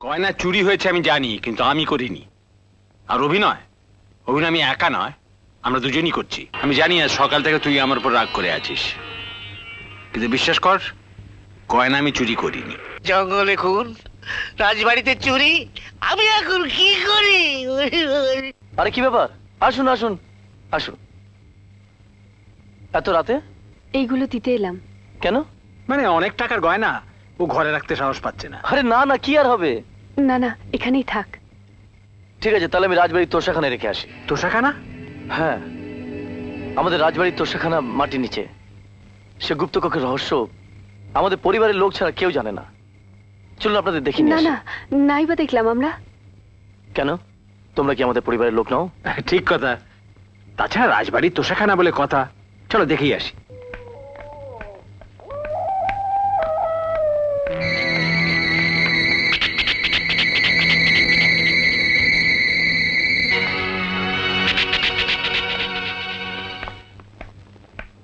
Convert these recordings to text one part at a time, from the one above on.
গয়না চুরি হয়েছে আমি জানি, কিন্তু আমি করিনি। আর অভিনয় আমি একা নয়, আমরা দুজনই করছি। আমি জানি আজ সকাল থেকে তুই আমার উপর রাগ করে আছিস, কিন্তু বিশ্বাস কর গয়না আমি চুরি করিনি। জঙ্গলে খুন, রাজবাড়িতে চুরি, আমি এখন কি করি? আরে কি ব্যাপার, আসুন আসুন আসুন। এত রাতে? এইগুলো দিতে এলাম। কেন? মানে অনেক টাকার গয়না, ও ঘরে রাখতে সাহস পাচ্ছে না। আরে না না, কি আর হবে। না না, এখানেই থাক। ঠিক আছে, তাহলে আমি রাজবাড়ির তোষাখানা রেখে আসি। তোষাখানা? হ্যাঁ, আমাদের রাজবাড়ির তোষাখানা মাটির নিচে। সে গুপ্তকক্ষের রহস্য আমাদের পরিবারের লোক ছাড়া কেউ জানে না। চলুন আপনাদের দেখি। না না, নাই বা দেখলাম আমরা। কেন, তোমরা কি আমাদের পরিবারের লোক নও? ঠিক কথা, তাছাড়া রাজবাড়ির তোষাখানা বলে কথা। চলো দেখেই আসি।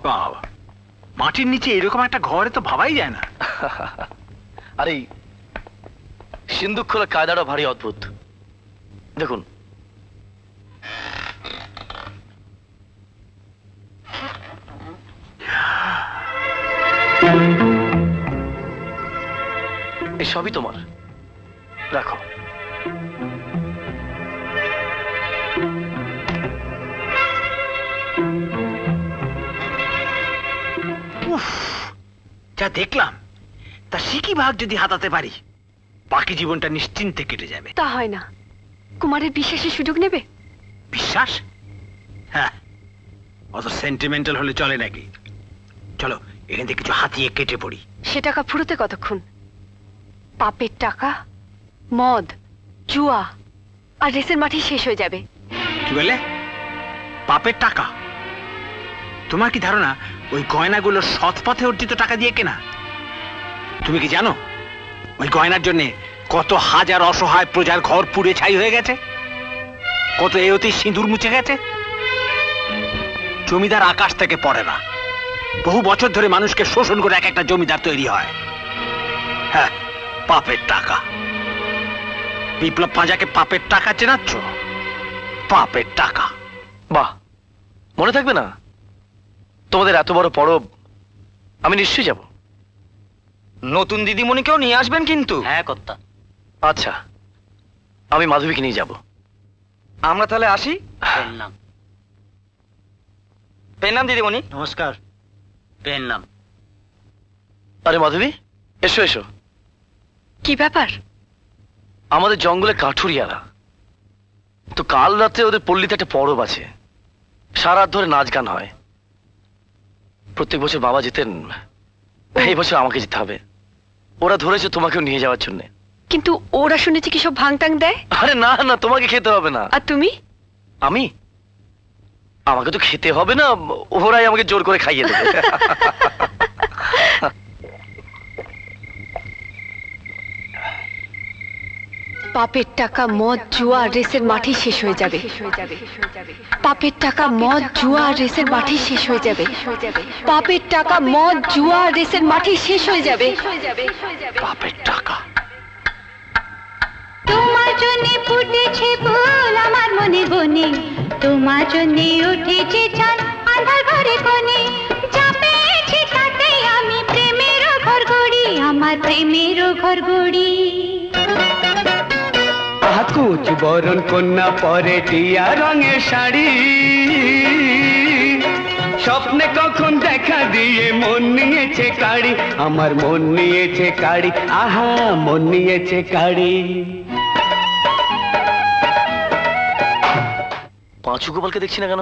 বাবা, মাটির নিচে এরকম একটা ঘরে তো ভাবাই যায় না। আরে সিন্দুক খোলা কায়দাটা ভারী অদ্ভুত। দেখুন, এই সবই তোমার, রাখো। যা দেখলাম তা সিকি ভাগ যদি হাতাতে পারি, বাকি জীবনটা নিশ্চিন্তে কেটে যাবে। তা হয় না, কুমারের বিশ্বাসের সুযোগ নেবে? বিশ্বাস? হ্যাঁ, অত সেন্টিমেন্টাল হলে চলে নাকি? চলো এখান থেকে কিছু হাতিয়ে কেটে পড়ি। সে টাকা ফুরোতে কতক্ষণ? পাপের টাকা, মদ, জুয়া আর রেসের মাঠে শেষ হয়ে যাবে। কি বলে? পাপের টাকা? তোমার কি ধারণা ওই গয়নাগুলো সৎ পথে অর্জিত টাকা দিয়ে কেনা? তুমি কি জানো ওই গয়নার জন্য কত হাজার অসহায় প্রজার ঘর পুড়ে ছাই হয়ে গেছে, কত এয়তি সিঁদুর মুছে গেছে? জমিদার আকাশ থেকে পড়ে না, বহু বছর ধরে মানুষকে শোষণ করে এক একটা জমিদার তৈরি হয়। হ্যাঁ, পাপের টাকা। বিপ্লব পাঁজাকে পাপের টাকা চেনাচ্ছ? পাপের টাকা। বাহ, মনে থাকবে না তোমাদের এত বড় পরব? আমি নিশ্চয়ই যাব। নতুন দিদিমণিকেও নিয়ে আসবেন কিন্তু। হ্যাঁ কর্তা। আচ্ছা, আমি মাধবীকে নিয়ে যাব। আমরা তাহলে আসি। পেন নাম দিদিমণি। নমস্কার। পেন নাম। আরে মাধবী, এসো এসো। কি ব্যাপার? আমাদের জঙ্গলে কাঠুরিয়ারা তো, কাল রাতে ওদের পল্লীতে একটা পরব আছে। সারা রাত ধরে নাচ গান হয়। প্রত্যেক বছর বাবা যেতেন, এই বছর আমাকে যেতে হবে। ওরা ধরেছে তোমাকেও নিয়ে যাওয়ার জন্য। কিন্তু ওরা শুনেছি কি সব ভাঙটাং দেয়। আরে না না, তোমাকে খেতে হবে না। আর তুমি? আমি? আমাকে তো খেতে হবে না, ওরাই আমাকে জোর করে খাইয়ে দেবে। পাপের টাকা, মদ, জুয়া, রেসের মাঠে শেষ হয়ে যাবে। পাপের টাকা, মদ, জুয়া, রেসের মাঠে শেষ হয়ে যাবে। পাপের টাকা, মদ, জুয়া, রেসের মাঠে শেষ হয়ে যাবে। পাপের টাকা। তোমার জন্য ফুটেছে ফুল আমার মনে বনে, তোমার জন্য উঠেছে চাঁদ আঁধার ঘরে কোণে। যা পেয়েছি তাতে আমি প্রেমেরও ঘর গড়ি, আমার প্রেমেরও ঘর গড়ি। কুচ বরণ কন্যা পরে টিয়া রঙের শাড়ি, স্বপ্নে কখন দেখা দিয়ে মন নিয়েছে কাড়ি, আমার মন নিয়েছে কাড়ি, আহা মন নিয়েছে কাড়ি। পাঁচু গোপালকে দেখছি না কেন?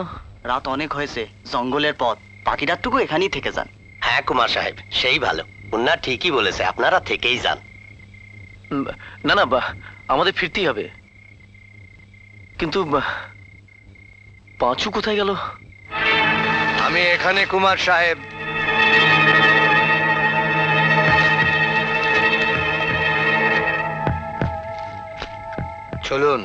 রাত অনেক হয়েছে, জঙ্গলের পথ, পাখিটারটুকু এখানেই থেকে যান। হ্যাঁ কুমার সাহেব, সেই ভালো। উন্না ঠিকই বলেছে, আপনারা থেকেই যান। না না, আমাদের ফিরতেই হবে। কিন্তু পাঁচু কোথায় গেল? আমি এখানে কুমার সাহেব। চলুন,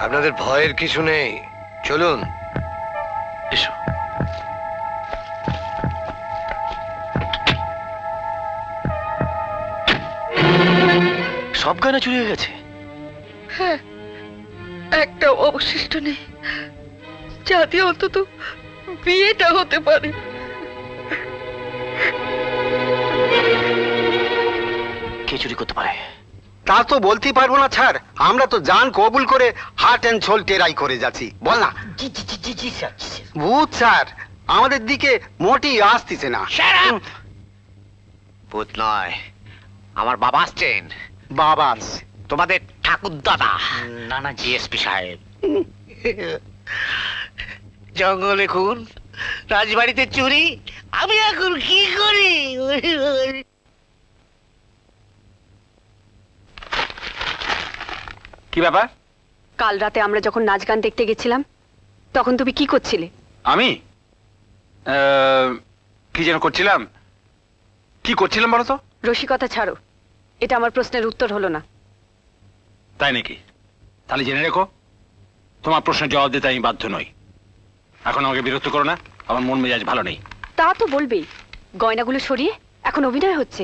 আপনাদের ভয়ের কিছু নেই, চলুন। এসো। সব গয়না চুরি হয়ে গেছে? হ্যাঁ, একটা অবশিষ্ট নেই, যাতে অন্তত বিয়েটা হতে পারে। কে চুরি করতে পারে? তা তো বলতেই পারবো না স্যার, আমরা তো জান কবুল করে হার্ট অ্যান্ড সোল টেরাই করে যাচ্ছি। বল না। জি জি জি জি জি স্যার। ভূত স্যার আমাদের দিকে মোটেই আসতেছে না। ভূত নয়, আমার বাবা আসছেন। বাবা আসছে? তোমাদের ঠাকুর দাদা নানা জিএসপি সাহেব। জঙ্গলে খুন, রাজবাড়িতে চুরি, আমি এখন কি করি? কি ব্যাপার? কাল রাতে আমরা যখন নাচ গান দেখতে গেছিলাম তখন তুমি কি করছিলে? আমি কি যেন করছিলাম। কি করছিলাম বলো তো? রসিকতা ছাড়ো, এটা আমার প্রশ্নের উত্তর হলো না। তাই নাকি? তাহলে জেনে রেখো, তোমার প্রশ্নের জবাব দিতে আমি বাধ্য নই। এখন আমাকে বিরক্ত করো না, আমার মন মেজাজ ভালো নেই। তা তো বলবেই। গয়নাগুলো সরিয়ে এখন অভিনয় হচ্ছে।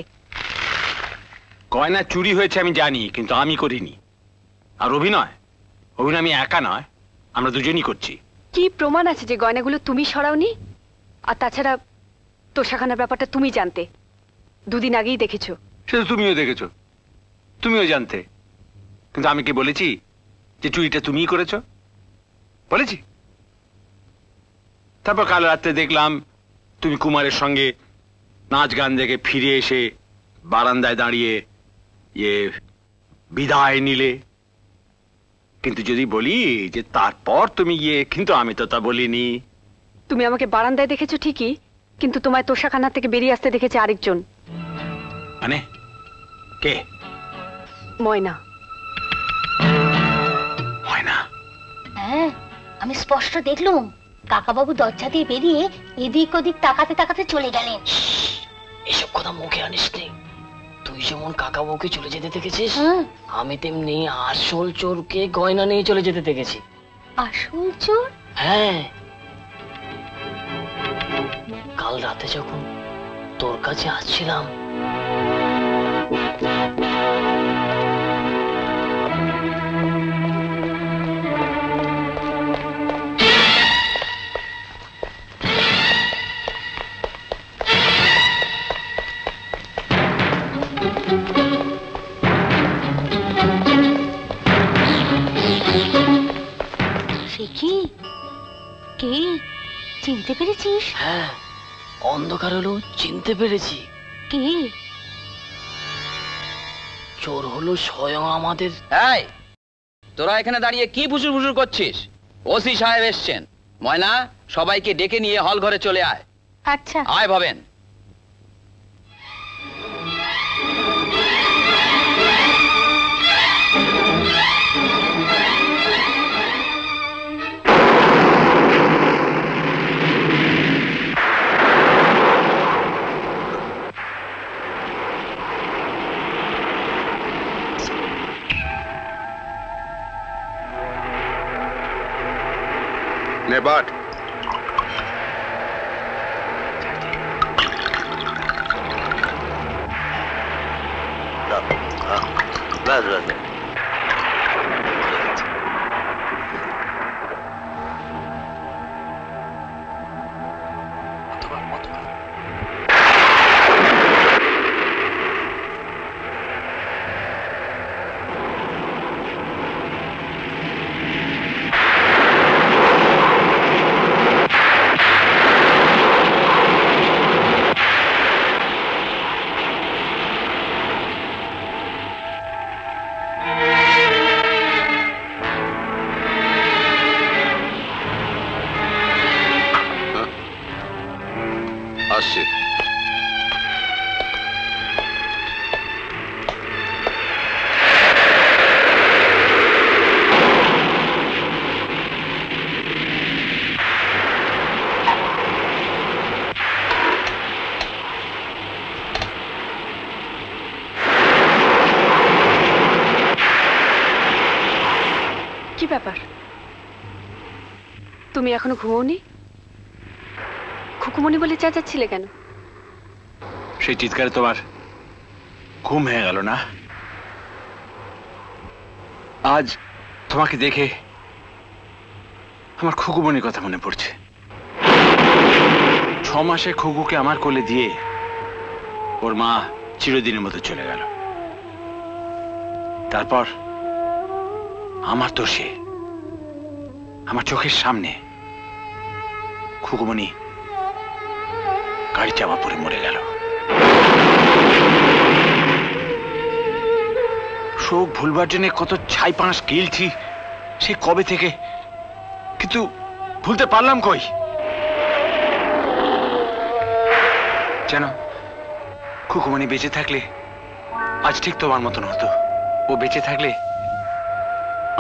গয়না চুরি হয়েছে আমি জানি, কিন্তু আমি করিনি। আর অভিনয় আমি একা নয়, আমরা দুজনই করছি। কি প্রমাণ আছে যে গয়নাগুলো তুমি সরাওনি? আর তাছাড়া তোষাখানার ব্যাপারটা তুমি জানতে, দুদিন আগেই দেখেছো। সেটা তুমিও দেখেছো, তুমিও জানতে, কিন্তু আমি কি বলেছি যে চুরিটা তুমিই করেছো? বলেছি? তারপর কাল রাত্রে দেখলাম তুমি কুমারের সঙ্গে নাচ গান দেখে ফিরে এসে বারান্দায় দাঁড়িয়ে বিদায় নিলে। কিন্তু যদি বলি যে তারপর তুমি কিন্তু আমি তো তা বলিনি। তুমি আমাকে বারান্দায় দেখেছো ঠিকই, কিন্তু তোমায় তোষাখানা থেকে বেরিয়ে আসতে দেখেছে আরেকজন। মানে কে? ময়না। ময়না? হ্যাঁ, আমি স্পষ্ট দেখলুম কাকাবাবু দরজা দিয়ে বেরিয়ে এদিক ওদিক তাকাতে তাকাতে চলে গেলেন। এসব কথা মুখে আনিস নে। তুই যেমন কাকা বউকে চলে যেতে দেখেছিস, আমি তেমনি আসল চোরকে গয়না নিয়ে চলে যেতে দেখেছি। আসল চোর? হ্যাঁ, কাল রাতে যখন তোর কাছে আসছিলাম কে চিনতে পেরেছিস? হ্যাঁ, অন্ধকার হলো চিনতে পেরেছি। কে? চোর হলো স্বয়ং আমাদের। এই, তোরা এখানে দাঁড়িয়ে কি ফুসুর ফুসুর করছিস? ওসি সাহেব এসছেন। ময়না, সবাইকে ডেকে নিয়ে হল ঘরে চলে আয়। আচ্ছা। আয় ভবেন। নেবাট আসছে। কি ব্যাপার, তুমি এখনো ঘুমোওনি? খুকুমনি বলে চেঁচাচ্ছিলে কেন? সেই চিৎকারে তোমার ঘুম হয়ে গেল না? আজ তোমাকে দেখে আমার খুকুমণির কথা মনে পড়ছে। 6 মাসে খুকুকে আমার কোলে দিয়ে ওর মা চিরদিনের মতো চলে গেল। তারপর আমার দোষে আমার চোখের সামনে খুকুমণি গাড়ি চাপা পড়ে মরে গেল। শোক ভুলবার জন্য কত ছাই পাঁশ গিলছি সে কবে থেকে, কিন্তু ভুলতে পারলাম কই? যেন খুকুমণি বেঁচে থাকলে আজ ঠিক তোমার মতন হতো। ও বেঁচে থাকলে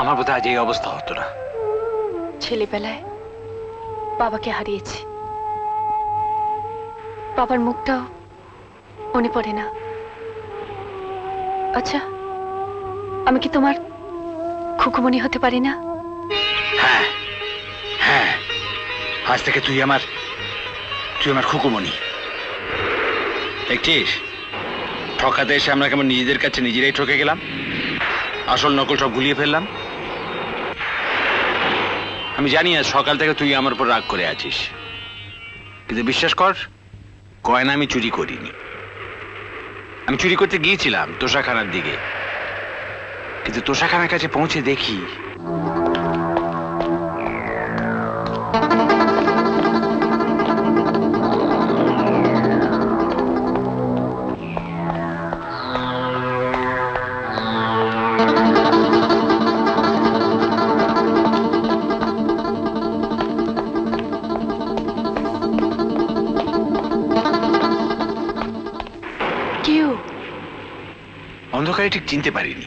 আমার বোধহয় আজ এই অবস্থা হতো না। ছেলেবেলায় বাবাকে হারিয়েছি, বাবার মুখটাও মনে পড়ে না। আচ্ছা, আমি কি তোমার খুকুমণি হতে পারি না? হ্যাঁ হ্যাঁ, আজ থেকে তুই আমার খুকুমণি। দেখছিস, ঠকাতে এসে আমরা কেমন নিজেদের কাছে নিজেরাই ঠকে গেলাম, আসল নকল সব গুলিয়ে ফেললাম। আমি জানি আজ সকাল থেকে তুই আমার উপর রাগ করে আছিস, কিন্তু বিশ্বাস কর, গয়না আমি চুরি করিনি। আমি চুরি করতে গিয়েছিলাম তোষাখানার দিকে, কিন্তু তোষাখানার কাছে পৌঁছে দেখি অন্ধকারে ঠিক চিনতে পারিনি।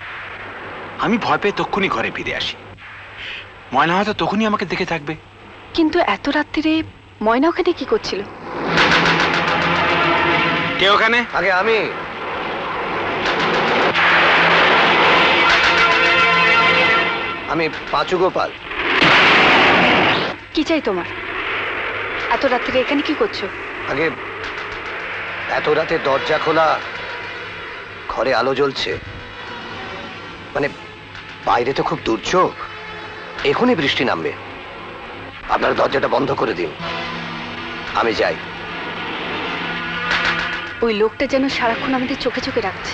আমি ভয় পেয়ে তক্ষুনি ঘরে ফিরে আসি। ময়না হয়তো তখনই আমাকে দেখে থাকবে। কিন্তু এত রাত্রিরে ময়না ওখানে কি করছিল? কে ওখানে? আগে আমি পাঁচু গোপাল। কি চাই তোমার? এত রাত্রিরে এখানে কি করছো? আগে এত রাতে দরজা খোলা, ঘরে আলো জ্বলছে, মানে বাইরে তো খুব দুর্যোগ, এখনই বৃষ্টি নামবে। আপনার দরজাটা বন্ধ করে দিন, আমি যাই। ওই লোকটা যেন সারাক্ষণ আমাদের চোখে চোখে রাখছে।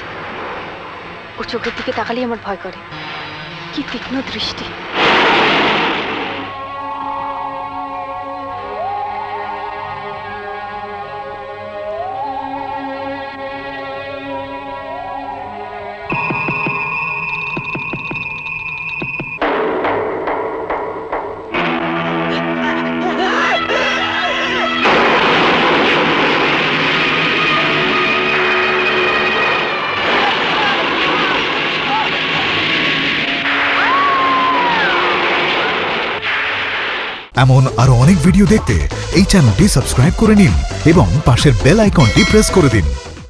ওর চোখের দিকে তাকালেই আমার ভয় করে। কি তীক্ষ্ণ দৃষ্টি! এমন আরো অনেক ভিডিও দেখতে এই চ্যানেলটি সাবস্ক্রাইব করে নিন এবং পাশের বেল আইকনটি প্রেস করে দিন।